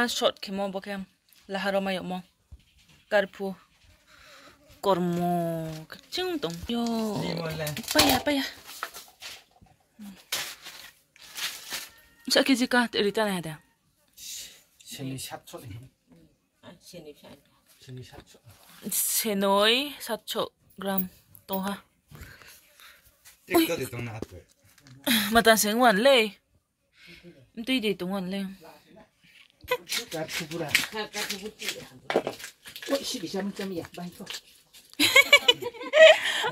short kemo bokem laharo mayo mo karpu kormo kecing dong yo paya sakit jika terita nih ada senoi 400 gram toha matan sengwan le itu di tungwan le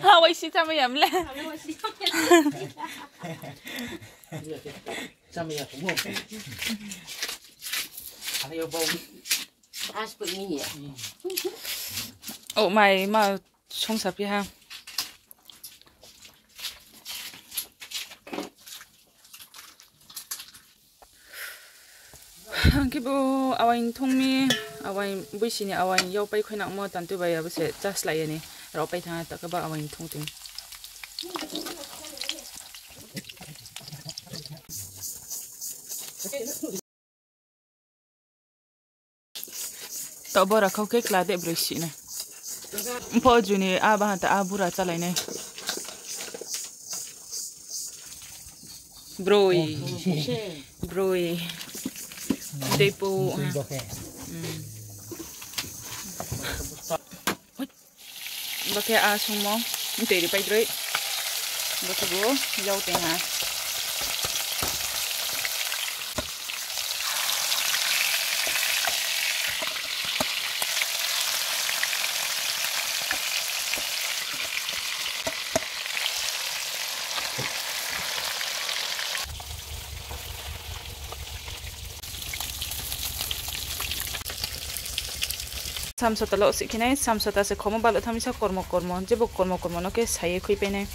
Hawai si sama yam le. Sama ya semua. Ada yang bau. Pas begini ya. Oh my mau chung sapi ha. Kibu awain thongmi awain buisini awain yau pai khoina mo tan tu bai abse just lai ni ro pai tha ta ka ba awain thong ting to bora khau ke kla de brishi ne po juni a ba ta a bura cha lai ne broi depo Bake asumo inte di pai droi bake go yau te ha samsota lo sikhinai samsota se khomo balo thamisa kormo jebo kormo no ke saye khui pene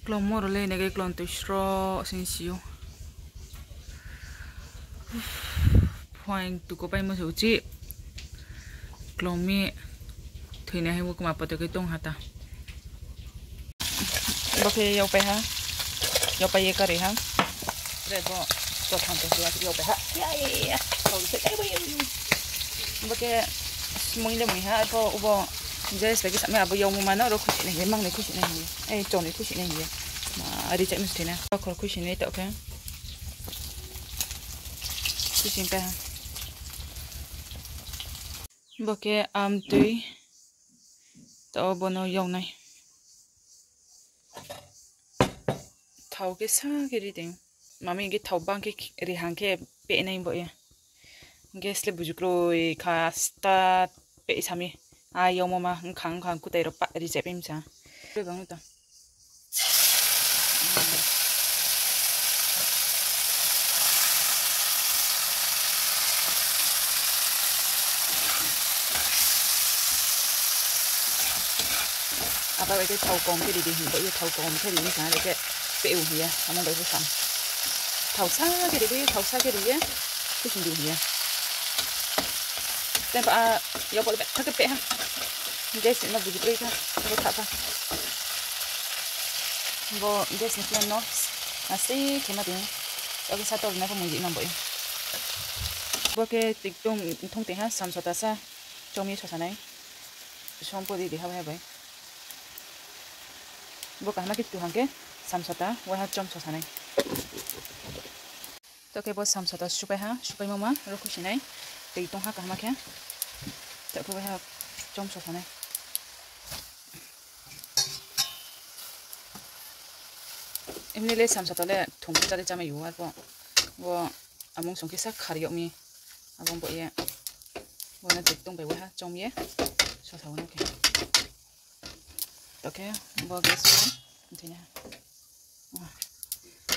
klon moro le ne ke klon to shro sinsiu point tu ko pai mo suchi klon mi thine he mo kuma pate ke tong hata Bake yau pai ha yau pai ka re ha rebo to thang to yau pai ha ya ko se kai bai bake mong le mong ha ko ubo jes lagi sampe abo yau mo mana ro khushi ne mang ne khushi ne ai chon ne khushi ne ma ari chak mis thina ko khushi ne to ka khushi pa bake am tui to bono yau nai thau ke sa ke ri ding mami ge thau bang ke ri hang ke pe nai bo ya ges le bujukro e khasta pe sami a yo mama khang ku tai ro pa ri je pim sa re bang ta apa ke thau kom ke ri di bo ye thau kom ke ri ni sa le ke Bẹo hìa, không được cái sắm. Thầu xa cái đi á, cái gì đi hìa. Tên bà, yêu bỏ bẹt thắc cái bẹ ha. Đây sẽ nó bị bơi ha, nó thả ha. Vô đây sẽ lên nó, xí thì mà tiếng, ở cái sao tôi nó có mùi gì nằm bụi. Vô cái tích thông tin ha, sắm số ta sa, trong mi số sa này, xong body đi hai vậy. Vô cả hai cái tu hàng cái. Samsota, wah jom sosane. Toke bos samsota supai mama, roku sinai. Tei tong ha kahma kya. Tak wah jom sosane. Ini le samsota le thong kita le jama yuar po. Wo among song kisa khariok mi. Abong bo ye. Wo na tei tong be wah jom ye. Sosa wono ke. Toke bo gas intinya.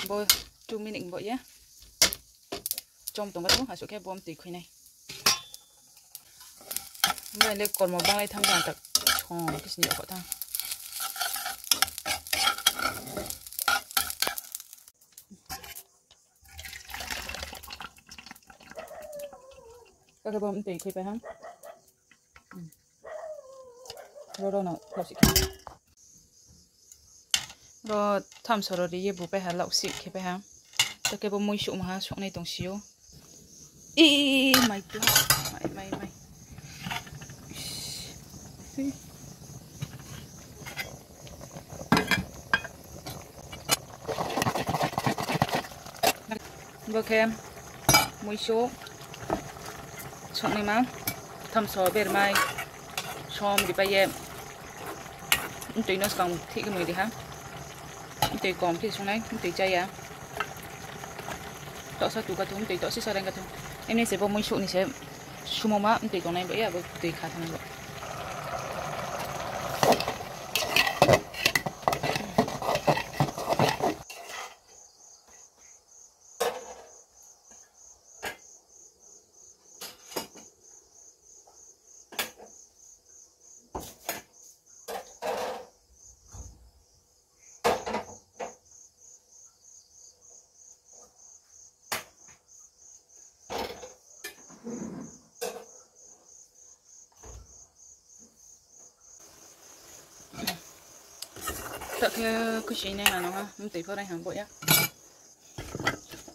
Bo 2 minutes bộ nhé trong tổng cái số cái bom tỉ khui này này lấy còn một băng này thăm đàn tập cái gì vậy thằng các cái bom tỉ khui phải không รอหน่อยเราสิรอทำสระดีบุไปหาเราสิเข้าไปฮะแต่แกบ่มวยชุมาฮะช่วงในตรงชิวไม่ตัวไม่โอเคมวยชุช่วงนี้มั้งทำสระเบอร์ไม่ชอมดิไปเย่ตัวนี้สกังที่ก็มือดีฮะตัวกอมที่ช่วงไหนตัวใจอ่ะต่อสักตัวกระทุ่มตัวต่อสิสระกระทุ่มอันนี้เสพมวยชุนี่เสพชั่วโมงมาตัวตรงไหนบ่อยอ่ะตัวขาดทางนั้นบ่แต่แค่คุยเนี่ยนะน้องฮะมันตีเพื่อได้หางบ่อยอ่ะ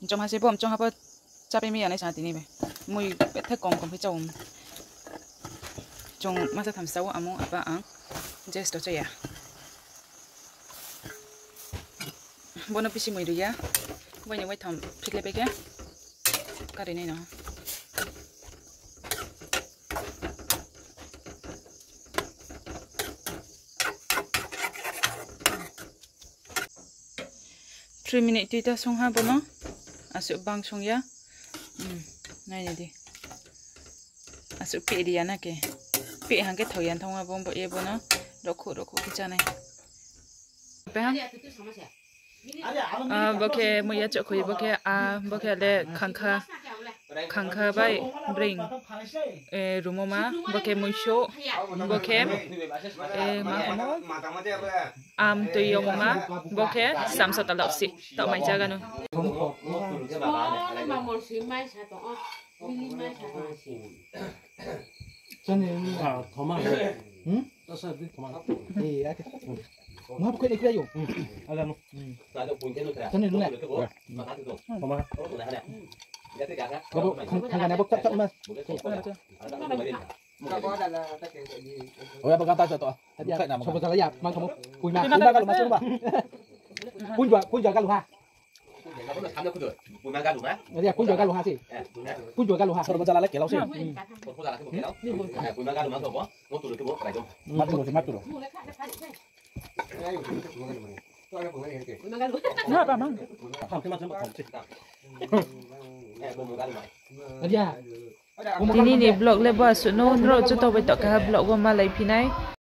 จงหาเสพจงหาเพื่อจะไปมีอะไรชาตินี่ไหมมวยเท่ากองพี่จงมาจะทำเสาอ่ะมองอ่ะป้าอ่ะเจสตัวใจอ่ะบนอภิชิมวยดูยะไว้เนี่ยไว้ทำพริกเล็กไปแก่ก็ได้เนี่ยเนาะ3 minit kita song ha bono asuk bang song ya nai jadi asuk pi dia na ke pi hang ke thoyan thong ha bom bo ye bono rokho kicha nai pe ha boke mo ya chok khoi boke boke le khangkha bai bring rumoma boke mo sho boke ma tu yo mama boke samso talok si tak mai jaga nu Mau buka ni kaya yo. Alam. Sana dulu. Mama. Kalau kan ada buka tak mas. Oh ya berkata tu. Tadi kan nama. Sebab ya, mang kamu punya kalau masuk ba. Pun juga kalau ha. Jadi pun juga kalau ha sih. Pun juga kalau ha. Sebab jalan lagi kalau sih. Matu. Nah, apa mang? Ini ni blog lepas suno, nro tu tahu betul kah blog gua malai pinai.